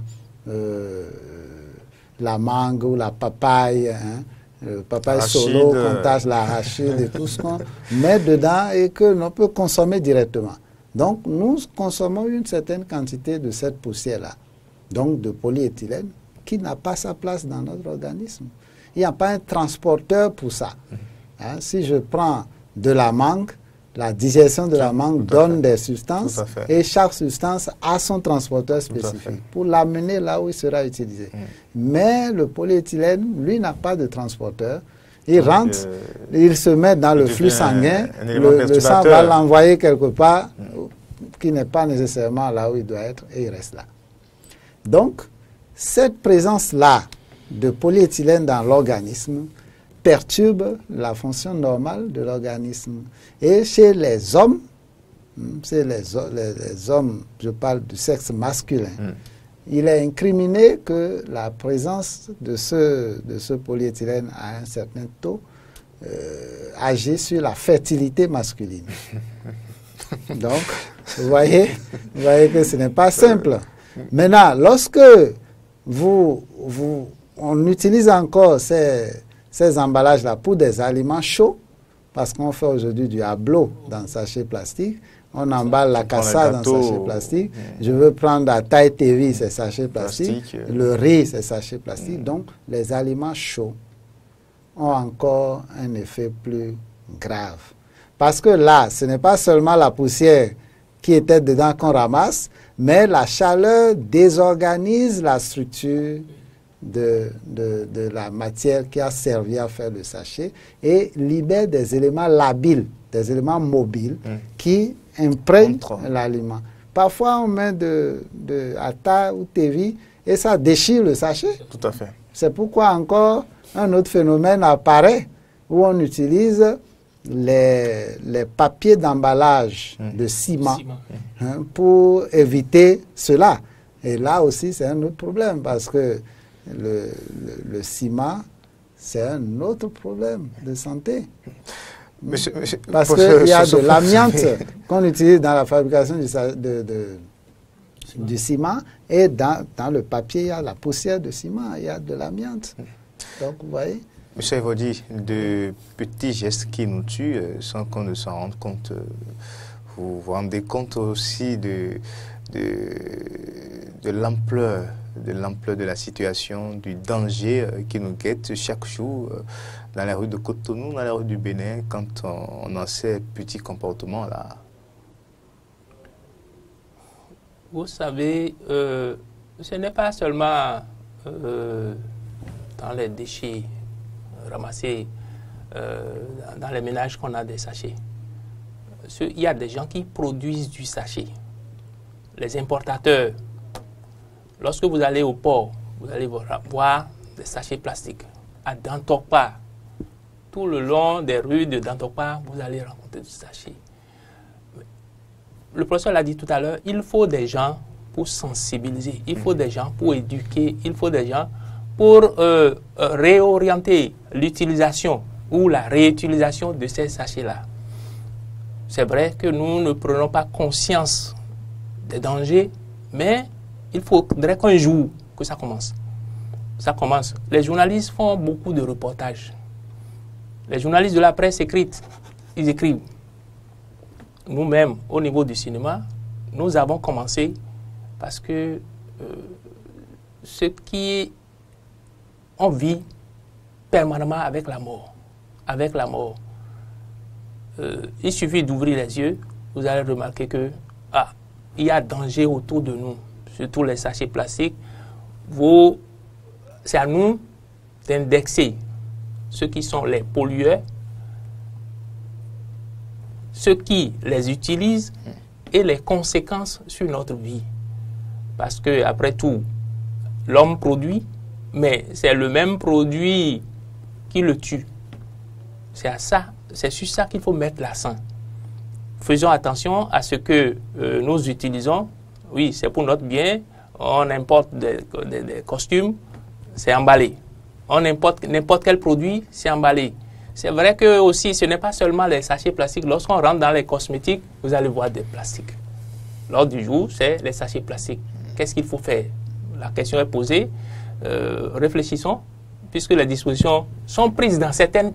Speaker 9: la mangue ou la papaye, le papaye solo, qu'on tâche l'arachide et tout ce qu'on met dedans et que l'on peut consommer directement. Donc, nous consommons une certaine quantité de cette poussière-là, donc de polyéthylène, qui n'a pas sa place dans notre organisme. Il n'y a pas un transporteur pour ça. Si je prends de la mangue, la digestion de la mangue donne des substances et chaque substance a son transporteur spécifique pour l'amener là où il sera utilisé. Mais le polyéthylène, lui, n'a pas de transporteur. Il rentre, il se met dans le flux sanguin, le sang va l'envoyer quelque part qui n'est pas nécessairement là où il doit être et il reste là. Donc, cette présence-là de polyéthylène dans l'organisme perturbe la fonction normale de l'organisme. Et chez les hommes, les hommes, je parle du sexe masculin, il est incriminé que la présence de ce polyéthylène à un certain taux agit sur la fertilité masculine. Donc, vous voyez que ce n'est pas simple. Maintenant, lorsque on utilise encore ces emballages-là pour des aliments chauds, parce qu'on fait aujourd'hui du hablo dans le sachet plastique, on emballe la cassade dans le sachet plastique. Je veux prendre la taille TV, c'est sachet plastique. Le riz, c'est sachet plastique. Donc, les aliments chauds ont encore un effet plus grave. Parce que là, ce n'est pas seulement la poussière qui était dedans qu'on ramasse, mais la chaleur désorganise la structure de la matière qui a servi à faire le sachet et libère des éléments labiles, des éléments mobiles qui imprègnent l'aliment. Parfois, on met de atta ou tévi et ça déchire le sachet.
Speaker 1: Tout à fait.
Speaker 9: C'est pourquoi encore un autre phénomène apparaît où on utilise les papiers d'emballage de ciment pour éviter cela. Et là aussi, c'est un autre problème parce que le ciment, c'est un autre problème de santé. Parce qu'il y a de l'amiante qu'on utilise dans la fabrication du ciment et dans le papier, il y a la poussière de ciment, il y a de l'amiante. Donc, vous voyez.
Speaker 1: Monsieur Evodi, de petits gestes qui nous tuent sans qu'on ne s'en rende compte. Vous vous rendez compte aussi de l'ampleur de l'ampleur de la situation, du danger qui nous guette chaque jour dans la rue de Cotonou, dans la rue du Bénin, quand on a ces petits comportements-là?
Speaker 3: Vous savez, ce n'est pas seulement dans les déchets ramassés dans les ménages qu'on a des sachets. Il y a des gens qui produisent du sachet. Les importateurs, lorsque vous allez au port, vous allez voir des sachets plastiques. À Dantokpa, tout le long des rues de Dantokpa, vous allez rencontrer du sachet. Le professeur l'a dit tout à l'heure, il faut des gens pour sensibiliser, il faut des gens pour éduquer, il faut des gens pour réorienter l'utilisation ou la réutilisation de ces sachets-là. C'est vrai que nous ne prenons pas conscience des dangers, mais il faudrait qu'un jour que ça commence. Ça commence. Les journalistes font beaucoup de reportages. Les journalistes de la presse écrite, ils écrivent. Nous-mêmes, au niveau du cinéma, nous avons commencé parce que ce qui on vit permanemment avec la mort. Avec la mort. Il suffit d'ouvrir les yeux, vous allez remarquer que il y a danger autour de nous, surtout les sachets plastiques. C'est à nous d'indexer ceux qui sont les pollueurs, ceux qui les utilisent et les conséquences sur notre vie. Parce que, après tout, l'homme produit, mais c'est le même produit qui le tue. C'est sur ça qu'il faut mettre l'accent. Faisons attention à ce que nous utilisons. Oui, c'est pour notre bien. On importe des costumes, c'est emballé. On importe n'importe quel produit, c'est emballé. C'est vrai que aussi, ce n'est pas seulement les sachets plastiques. Lorsqu'on rentre dans les cosmétiques, vous allez voir des plastiques. L'ordre du jour, c'est les sachets plastiques. Qu'est-ce qu'il faut faire? La question est posée. Réfléchissons, puisque les dispositions sont prises dans certains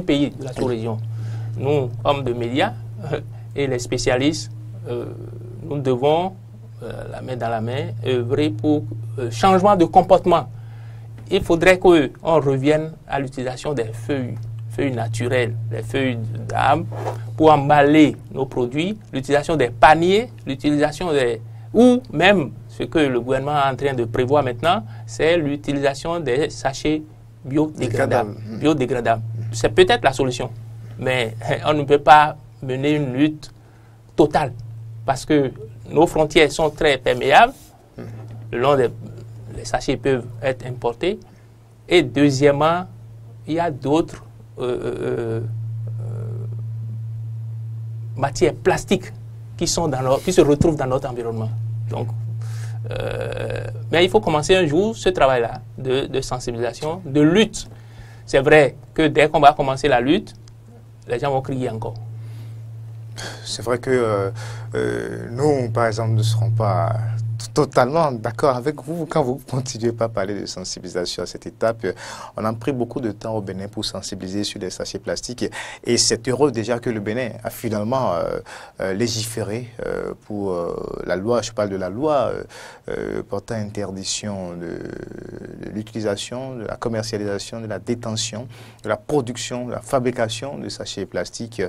Speaker 3: pays de la sous-région. Nous, hommes de médias et les spécialistes, nous devons, la main dans la main, œuvrer pour changement de comportement. Il faudrait qu'on revienne à l'utilisation des feuilles naturelles, les feuilles d'arbre, pour emballer nos produits, l'utilisation des paniers, l'utilisation des... ou même, ce que le gouvernement est en train de prévoir maintenant, c'est l'utilisation des sachets biodégradables. C'est peut-être la solution, mais on ne peut pas mener une lutte totale parce que nos frontières sont très perméables. Le long des les sachets peuvent être importés. Et deuxièmement, il y a d'autres matières plastiques qui se retrouvent dans notre environnement. Donc, mais il faut commencer un jour ce travail-là de sensibilisation, de lutte. C'est vrai que dès qu'on va commencer la lutte, les gens vont crier encore.
Speaker 1: C'est vrai que nous, par exemple, ne serons pas totalement d'accord avec vous quand vous continuez pas à parler de sensibilisation à cette étape. On a pris beaucoup de temps au Bénin pour sensibiliser sur les sachets plastiques et c'est heureux déjà que le Bénin a finalement légiféré pour la loi, je parle de la loi portant interdiction de l'utilisation, de la commercialisation, de la détention, de la production, de la fabrication de sachets plastiques,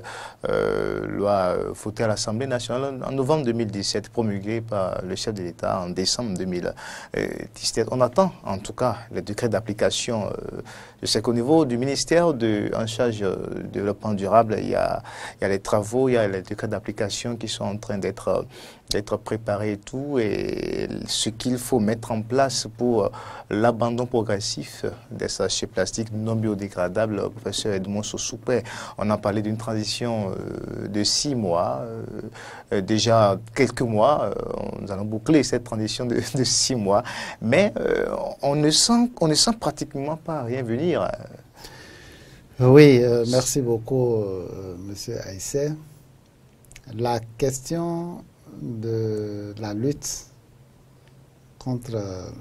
Speaker 1: loi votée à l'Assemblée nationale en novembre 2017, promulguée par le chef de l'État en décembre 2017. On attend en tout cas les décrets d'application. Je sais qu'au niveau du ministère en charge du développement durable, il y a les travaux, il y a les décrets d'application qui sont en train d'être préparés et tout, et ce qu'il faut mettre en place pour l'abandon progressif des sachets plastiques non biodégradables. Le professeur Edmond Sosoupé, on a parlé d'une transition de 6 mois, déjà quelques mois, nous allons boucler cette transition de 6 mois, mais on ne sent pratiquement pas rien venir.
Speaker 9: Oui, merci beaucoup, Monsieur Aïssé. La question de la lutte contre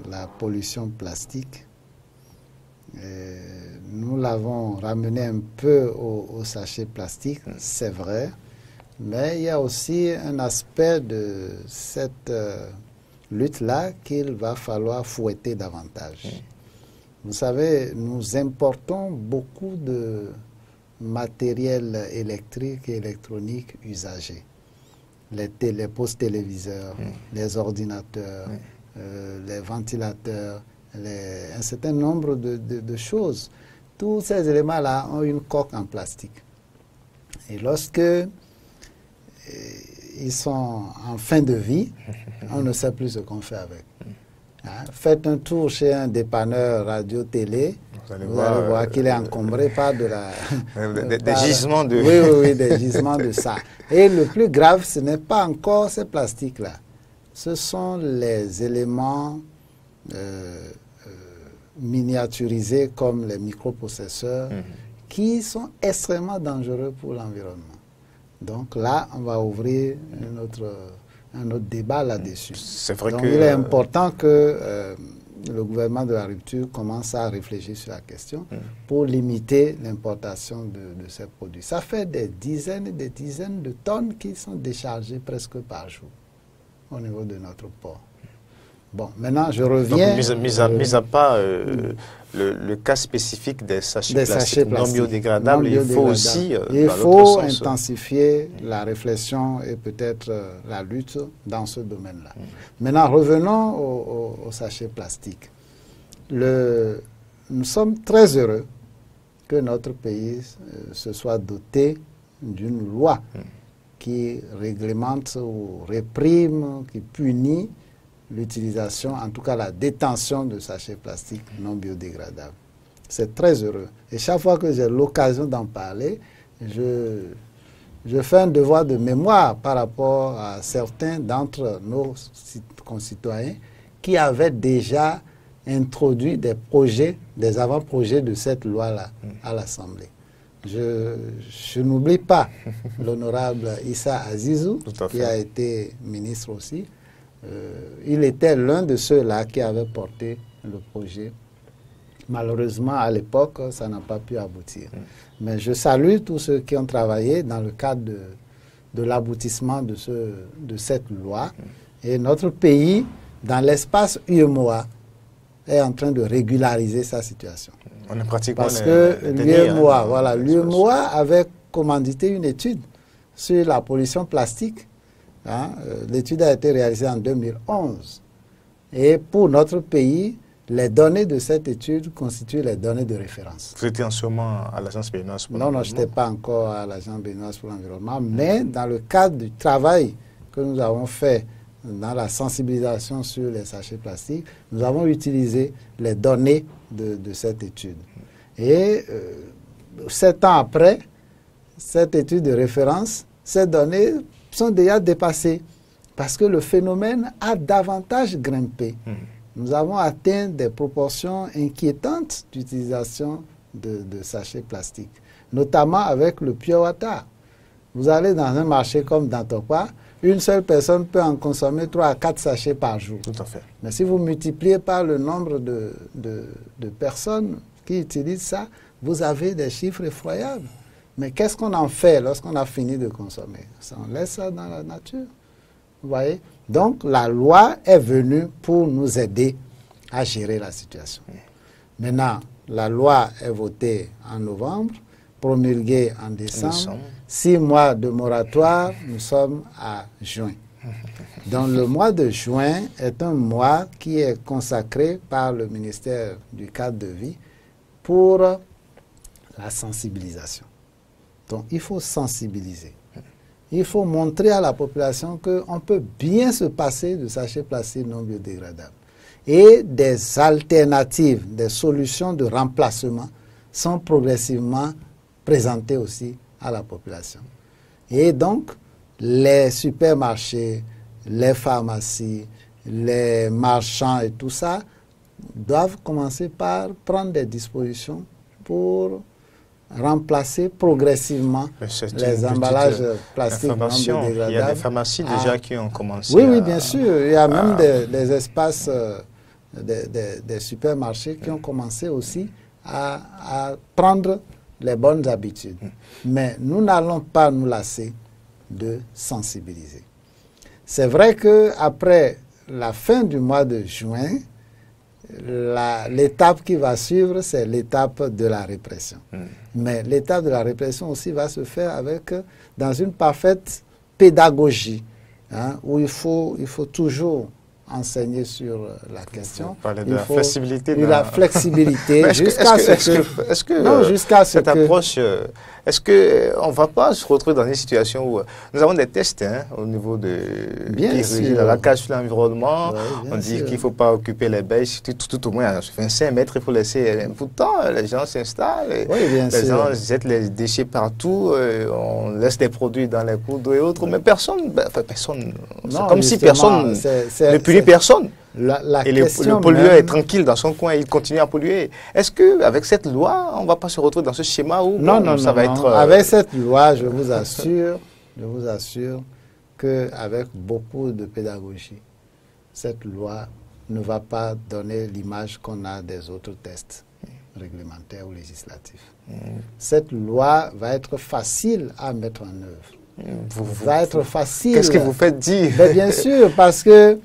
Speaker 9: la pollution plastique, nous l'avons ramené un peu au sachet plastique, c'est vrai, mais il y a aussi un aspect de cette lutte-là qu'il va falloir fouetter davantage. Vous savez, nous importons beaucoup de matériel électrique et électronique usagé. Les postes téléviseurs, les ordinateurs, les ventilateurs, un certain nombre de choses. Tous ces éléments-là ont une coque en plastique. Et lorsque ils sont en fin de vie, on ne sait plus ce qu'on fait avec. Hein? Faites un tour chez un dépanneur radio-télé, vous allez voir qu'il est encombré par de la...
Speaker 1: des gisements de...
Speaker 9: Oui, des gisements de ça. Et le plus grave, ce n'est pas encore ces plastiques-là. Ce sont les éléments miniaturisés comme les microprocesseurs qui sont extrêmement dangereux pour l'environnement. Donc là, on va ouvrir un autre débat là-dessus.
Speaker 1: C'est vrai.
Speaker 9: Donc il est important que le gouvernement de la rupture commence à réfléchir sur la question pour limiter l'importation de ces produits. Ça fait des dizaines et des dizaines de tonnes qui sont déchargées presque par jour au niveau de notre port. Bon, maintenant je reviens...
Speaker 1: Donc, mis à part le cas spécifique des sachets plastiques non biodégradables, il faut aussi...
Speaker 9: il faut intensifier la réflexion et peut-être la lutte dans ce domaine-là. Maintenant, revenons aux sachets plastiques. Nous sommes très heureux que notre pays se soit doté d'une loi qui réglemente ou réprime, qui punit l'utilisation, en tout cas la détention de sachets plastiques non biodégradables. C'est très heureux. Et chaque fois que j'ai l'occasion d'en parler, je fais un devoir de mémoire par rapport à certains d'entre nos concitoyens qui avaient déjà introduit des projets, des avant-projets de cette loi-là à l'Assemblée. Je n'oublie pas l'honorable Issa Azizou, qui a été ministre aussi. Il était l'un de ceux-là qui avait porté le projet. Malheureusement, à l'époque, ça n'a pas pu aboutir. Mais je salue tous ceux qui ont travaillé dans le cadre de l'aboutissement de cette loi. Et notre pays, dans l'espace UEMOA, est en train de régulariser sa situation.
Speaker 1: On est pratiquement
Speaker 9: parce que l'UEMOA avait commandité une étude sur la pollution plastique. L'étude a été réalisée en 2011. Et pour notre pays, les données de cette étude constituent les données de référence.
Speaker 1: Vous étiez en ce moment à l'Agence béninoise pour
Speaker 9: l'environnement? Non, je n'étais pas encore à l'Agence béninoise pour l'environnement, mais dans le cadre du travail que nous avons fait dans la sensibilisation sur les sachets plastiques, nous avons utilisé les données de cette étude. Et 7 ans après, cette étude de référence, ces données sont déjà dépassées parce que le phénomène a davantage grimpé. Nous avons atteint des proportions inquiétantes d'utilisation de sachets plastiques, notamment avec le pure water. Vous allez dans un marché comme dans Tokwa, une seule personne peut en consommer 3 à 4 sachets par jour.
Speaker 1: Tout à fait.
Speaker 9: Mais si vous multipliez par le nombre de personnes qui utilisent ça, vous avez des chiffres effroyables. Mais qu'est-ce qu'on en fait lorsqu'on a fini de consommer? On laisse ça dans la nature. Vous voyez? Donc, la loi est venue pour nous aider à gérer la situation. Maintenant, la loi est votée en novembre, promulguée en décembre. 6 mois de moratoire, nous sommes à juin. Donc, le mois de juin est un mois qui est consacré par le ministère du cadre de vie pour la sensibilisation. Donc, il faut sensibiliser. Il faut montrer à la population qu'on peut bien se passer de sachets plastiques non biodégradables. Et des alternatives, des solutions de remplacement sont progressivement présentées aussi à la population. Et donc, les supermarchés, les pharmacies, les marchands et tout ça doivent commencer par prendre des dispositions pour remplacer progressivement les emballages plastiques non biodégradables.
Speaker 1: Il y a des pharmacies déjà qui ont commencé.
Speaker 9: Oui, bien sûr. Il y a même des espaces, des supermarchés qui ont commencé aussi à prendre les bonnes habitudes. Mais nous n'allons pas nous lasser de sensibiliser. C'est vrai qu'après la fin du mois de juin, l'étape qui va suivre, c'est l'étape de la répression. Mais l'étape de la répression aussi va se faire dans une parfaite pédagogie, hein, où il faut toujours enseigner sur la question.
Speaker 1: Parler de la flexibilité.
Speaker 9: De la flexibilité jusqu'à ce que
Speaker 1: cette approche, est-ce qu'on ne va pas se retrouver dans une situation où nous avons des tests au niveau de la cage sur l'environnement, on dit qu'il ne faut pas occuper les baies, tout au moins à 25 mètres, il faut laisser. Pourtant, les gens s'installent, les gens jettent les déchets partout, on laisse des produits dans les cours d'eau et autres, mais personne, c'est comme si personne ne punit personne. Et le pollueur est tranquille dans son coin, il continue à polluer. Est-ce qu'avec cette loi, on ne va pas se retrouver dans ce schéma où ça va être...
Speaker 9: Avec cette loi, je vous assure qu'avec beaucoup de pédagogie, cette loi ne va pas donner l'image qu'on a des autres tests réglementaires ou législatifs. Cette loi va être facile à mettre en œuvre. Va être facile.
Speaker 1: Qu'est-ce que vous faites dire?
Speaker 9: Bien sûr, parce que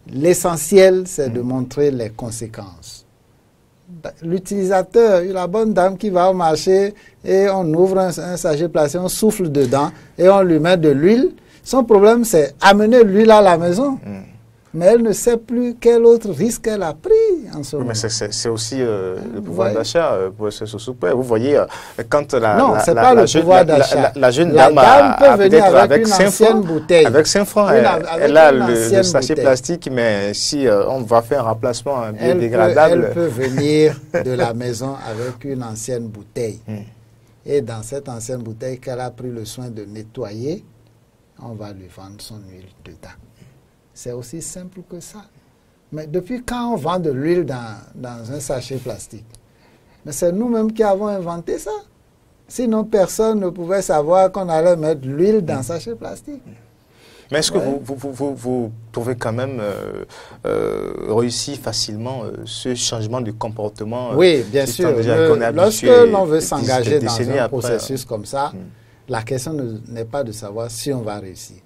Speaker 9: l'essentiel, c'est de montrer les conséquences. L'utilisateur, la bonne dame qui va au marché et on ouvre un sachet plastique, on souffle dedans et on lui met de l'huile. Son problème, c'est amener l'huile à la maison. Mais elle ne sait plus quel autre risque elle a pris en ce moment.
Speaker 1: Mais c'est aussi le pouvoir d'achat pour ce sous-prêt. Vous voyez, quand la jeune dame peut venir avec une ancienne bouteille. Avec 5 francs, elle a le sachet plastique, mais si on va faire un remplacement biodégradable...
Speaker 9: Elle peut venir de la maison avec une ancienne bouteille. Et dans cette ancienne bouteille qu'elle a pris le soin de nettoyer, on va lui vendre son huile dedans. C'est aussi simple que ça. Mais depuis quand on vend de l'huile dans un sachet plastique? Mais c'est nous-mêmes qui avons inventé ça. Sinon, personne ne pouvait savoir qu'on allait mettre de l'huile dans un sachet plastique.
Speaker 1: Mais est-ce que vous trouvez quand même réussi facilement ce changement de comportement?
Speaker 9: Oui, bien sûr. Lorsque l'on veut s'engager dans un processus comme ça, la question n'est pas de savoir si on va réussir.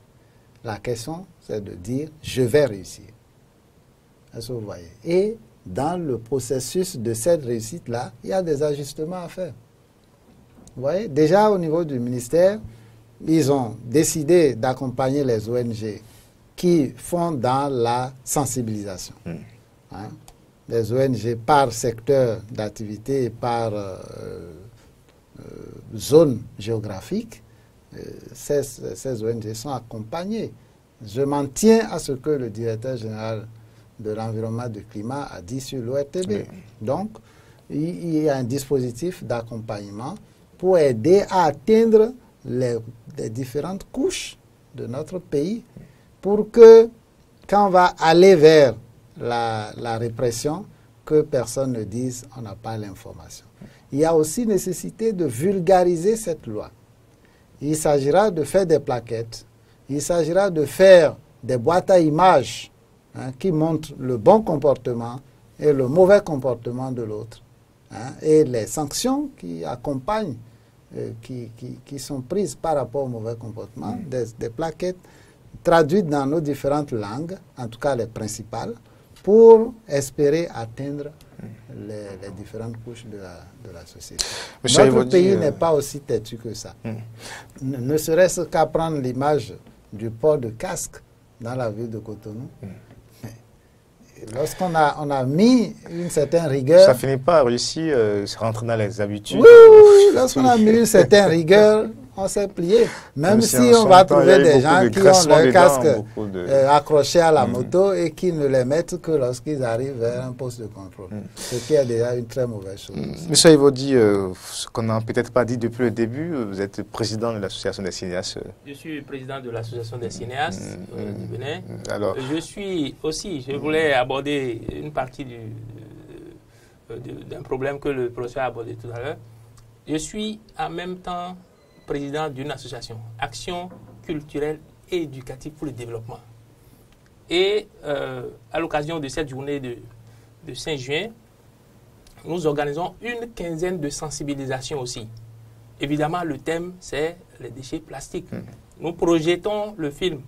Speaker 9: La question, c'est de dire « je vais réussir ». Est-ce que vous voyez? Et dans le processus de cette réussite-là, il y a des ajustements à faire. Vous voyez? Déjà, au niveau du ministère, ils ont décidé d'accompagner les ONG qui font dans la sensibilisation. Les ONG par secteur d'activité et par zone géographique. Ces ONG sont accompagnées. Je m'en tiens à ce que le directeur général de l'environnement et du climat a dit sur l'ORTB. Donc, il y a un dispositif d'accompagnement pour aider à atteindre les différentes couches de notre pays pour que, quand on va aller vers la répression, que personne ne dise on n'a pas l'information. Il y a aussi nécessité de vulgariser cette loi. Il s'agira de faire des plaquettes, il s'agira de faire des boîtes à images qui montrent le bon comportement et le mauvais comportement de l'autre. Et les sanctions qui accompagnent, qui sont prises par rapport au mauvais comportement, des plaquettes traduites dans nos différentes langues, en tout cas les principales, pour espérer atteindre les différentes couches de la société. Notre pays n'est pas aussi têtu que ça. Ne serait-ce qu'à prendre l'image du port de casque dans la ville de Cotonou. Lorsqu'on a mis une certaine rigueur...
Speaker 1: Ça finit pas réussir, ça rentre dans les habitudes.
Speaker 9: Oui, lorsqu'on a mis une certaine rigueur, on s'est plié. Même si on va trouver des gens qui ont leur casque accroché à la moto et qui ne les mettent que lorsqu'ils arrivent vers un poste de contrôle. Ce qui est déjà une très mauvaise chose.
Speaker 1: Monsieur Evodi, ce qu'on n'a peut-être pas dit depuis le début, vous êtes président de l'association des cinéastes.
Speaker 3: Je suis président de l'association des cinéastes du Bénin. Alors, je suis aussi, je voulais aborder une partie d'un problème que le professeur a abordé tout à l'heure. Je suis en même temps président d'une association, Action culturelle et éducative pour le développement. Et à l'occasion de cette journée de 5 juin, nous organisons une quinzaine de sensibilisations aussi. Évidemment, le thème, c'est les déchets plastiques. Nous projetons le film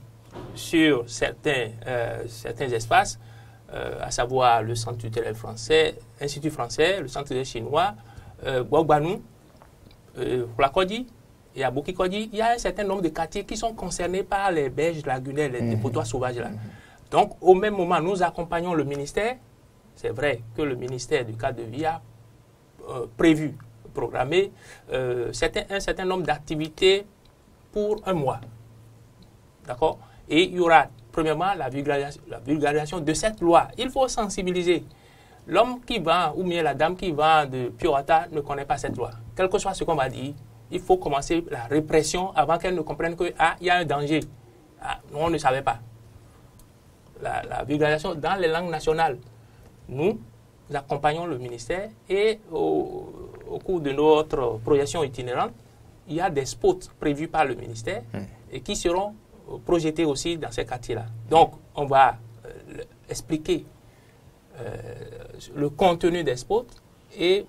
Speaker 3: sur certains espaces, à savoir le Centre culturel français, Institut français, le Centre culturel chinois, Guagbanu, Flakodi et à Bokikodi, il y a un certain nombre de quartiers qui sont concernés par les berges lagunaires, les potois sauvages là. Donc, au même moment, nous accompagnons le ministère. C'est vrai que le ministère du cadre de vie a prévu, programmé un certain nombre d'activités pour un mois. D'accord? Et il y aura, premièrement, la vulgarisation de cette loi. Il faut sensibiliser. L'homme qui vend, ou bien la dame qui vend de Piorata ne connaît pas cette loi. Quel que soit ce qu'on va dire, il faut commencer la répression avant qu'elle ne comprenne qu'il y a un danger. Nous, on ne savait pas. La vulgarisation dans les langues nationales. Nous accompagnons le ministère et au cours de notre projection itinérante, il y a des spots prévus par le ministère et qui seront projetés aussi dans ces quartiers-là. Donc, on va expliquer le contenu des spots et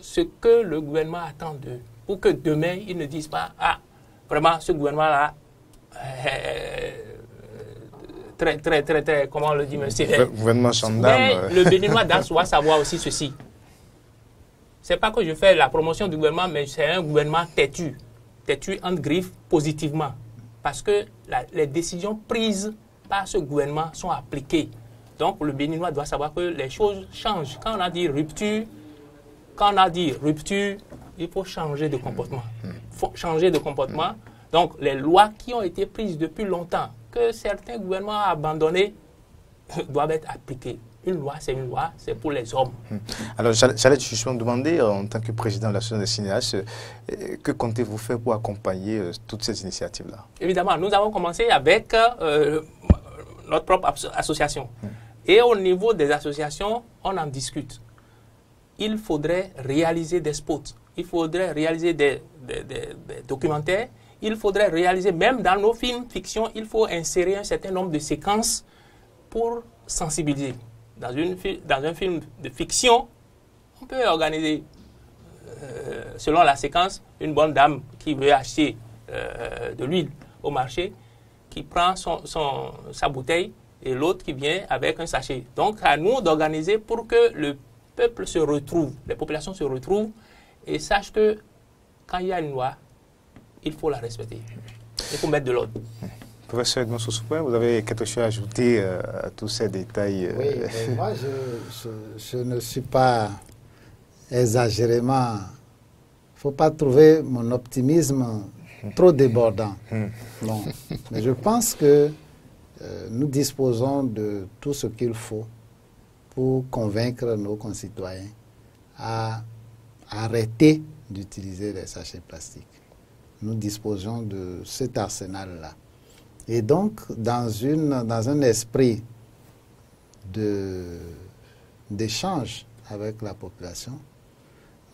Speaker 3: ce que le gouvernement attend d'eux pour que demain, ils ne disent pas « vraiment, ce gouvernement-là très, comment on le dit, monsieur.
Speaker 1: Gouvernement
Speaker 3: Mais le Béninois doit savoir aussi ceci. C'est pas que je fais la promotion du gouvernement, mais c'est un gouvernement têtu entre griffes positivement. Parce que les décisions prises par ce gouvernement sont appliquées. Donc le Béninois doit savoir que les choses changent. Quand on a dit rupture, il faut changer de comportement. Donc les lois qui ont été prises depuis longtemps, que certains gouvernements ont abandonné, doivent être appliquées. Une loi, c'est une loi, c'est pour les hommes.
Speaker 1: Alors, j'allais justement demander, en tant que président de l'association des cinéastes, que comptez-vous faire pour accompagner toutes ces initiatives-là?
Speaker 3: Évidemment, nous avons commencé avec notre propre association. Et au niveau des associations, on en discute. Il faudrait réaliser des spots, il faudrait réaliser des documentaires, il faudrait réaliser, même dans nos films fiction, il faut insérer un certain nombre de séquences pour sensibiliser. Dans un film de fiction, on peut organiser, selon la séquence, une bonne dame qui veut acheter de l'huile au marché, qui prend sa bouteille, et l'autre qui vient avec un sachet. Donc, à nous d'organiser pour que le peuple se retrouve, les populations se retrouvent et sachent que quand il y a une loi, il faut la respecter. Il faut mettre de l'ordre.
Speaker 1: Professeur Edmond Soussoupin, vous avez quelque chose à ajouter à tous ces détails?
Speaker 9: Oui, mais moi, je ne suis pas exagérément... Il ne faut pas trouver mon optimisme trop débordant. Bon. Mais je pense que nous disposons de tout ce qu'il faut pour convaincre nos concitoyens à arrêter d'utiliser les sachets plastiques. Nous disposons de cet arsenal-là. Et donc, dans un esprit d'échange avec la population,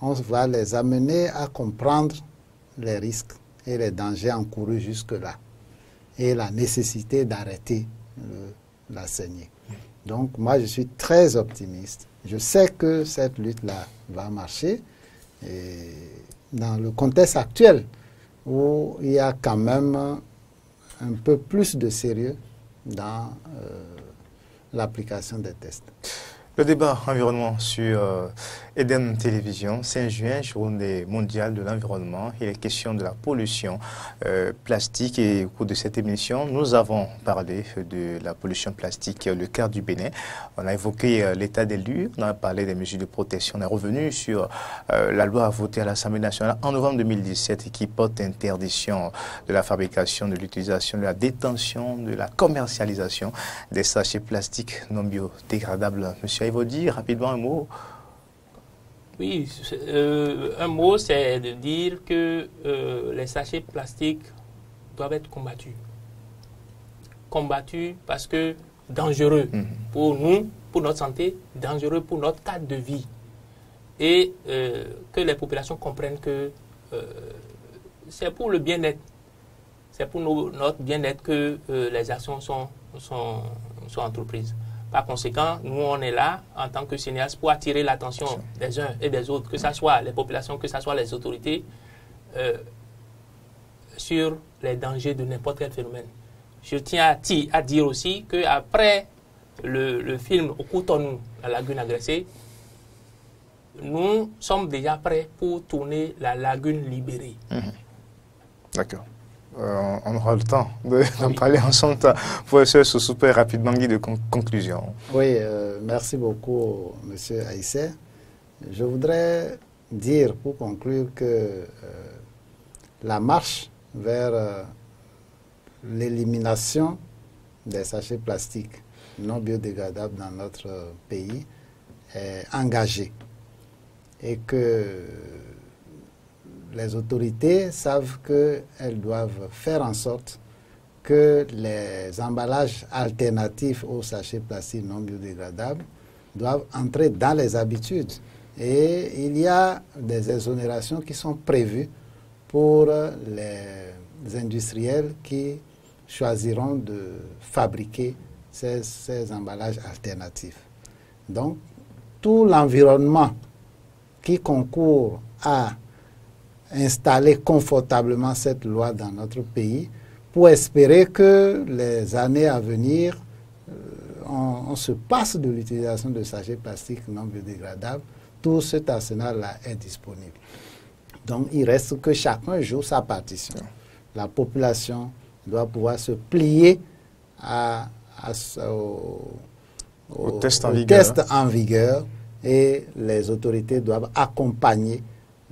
Speaker 9: on va les amener à comprendre les risques et les dangers encourus jusque-là et la nécessité d'arrêter la saignée. Donc, moi, je suis très optimiste. Je sais que cette lutte-là va marcher. Et dans le contexte actuel, où il y a quand même un peu plus de sérieux dans l'application des tests.
Speaker 1: Le débat environnement sur Eden Télévision, 5 juin, journée mondiale de l'environnement. Il est question de la pollution plastique et au cours de cette émission, nous avons parlé de la pollution plastique, le quart du Bénin. On a évoqué l'état des lieux, on a parlé des mesures de protection. On est revenu sur la loi votée à l'Assemblée nationale en novembre 2017 et qui porte interdiction de la fabrication, de l'utilisation, de la détention, de la commercialisation des sachets plastiques non biodégradables. Monsieur Aïvodi, rapidement un mot.
Speaker 3: Oui, un mot, c'est de dire que les sachets plastiques doivent être combattus. Combattus parce que dangereux pour nous, pour notre santé, dangereux pour notre cadre de vie. Et que les populations comprennent que c'est pour le bien-être. C'est pour notre bien-être que les actions sont entreprises. Par conséquent, nous, on est là, en tant que cinéastes, pour attirer l'attention des uns et des autres, que ce soit les populations, que ce soit les autorités, sur les dangers de n'importe quel phénomène. je tiens à dire aussi qu'après le film Au Cotonou, la lagune agressée, nous sommes déjà prêts pour tourner la lagune libérée.
Speaker 1: D'accord. On aura le temps d'en parler ensemble. Professeur Sosoupé, rapidement, guide de conclusion.
Speaker 9: Oui, merci beaucoup, Monsieur Aïssé. Je voudrais dire, pour conclure, que la marche vers l'élimination des sachets plastiques non biodégradables dans notre pays est engagée et que les autorités savent qu'elles doivent faire en sorte que les emballages alternatifs aux sachets plastiques non biodégradables doivent entrer dans les habitudes. Et il y a des exonérations qui sont prévues pour les industriels qui choisiront de fabriquer ces emballages alternatifs. Donc, tout l'environnement qui concourt à installer confortablement cette loi dans notre pays pour espérer que les années à venir, on se passe de l'utilisation de sachets plastiques non biodégradables. Tout cet arsenal-là est disponible. Donc, il reste que chacun joue sa partition. La population doit pouvoir se plier au test en vigueur et les autorités doivent accompagner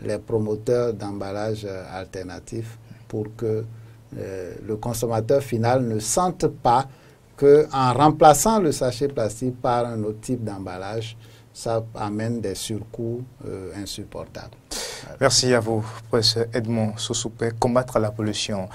Speaker 9: les promoteurs d'emballages alternatifs pour que le consommateur final ne sente pas qu'en remplaçant le sachet plastique par un autre type d'emballage, ça amène des surcoûts insupportables.
Speaker 1: Merci à vous, professeur Edmond Sosoupé. Combattre la pollution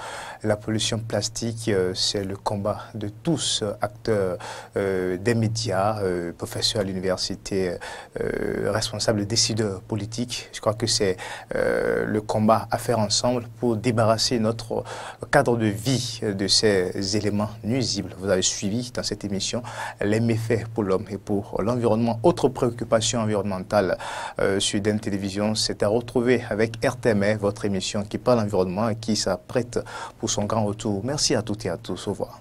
Speaker 1: plastique, c'est le combat de tous, acteurs des médias, professeurs à l'université, responsables, décideurs politiques. Je crois que c'est le combat à faire ensemble pour débarrasser notre cadre de vie de ces éléments nuisibles. Vous avez suivi dans cette émission les méfaits pour l'homme et pour l'environnement. Autre préoccupation environnementale sur DEN Télévision, c'est à retrouver avec RTMF, votre émission qui parle environnement et qui s'apprête pour son grand retour. Merci à toutes et à tous. Au revoir.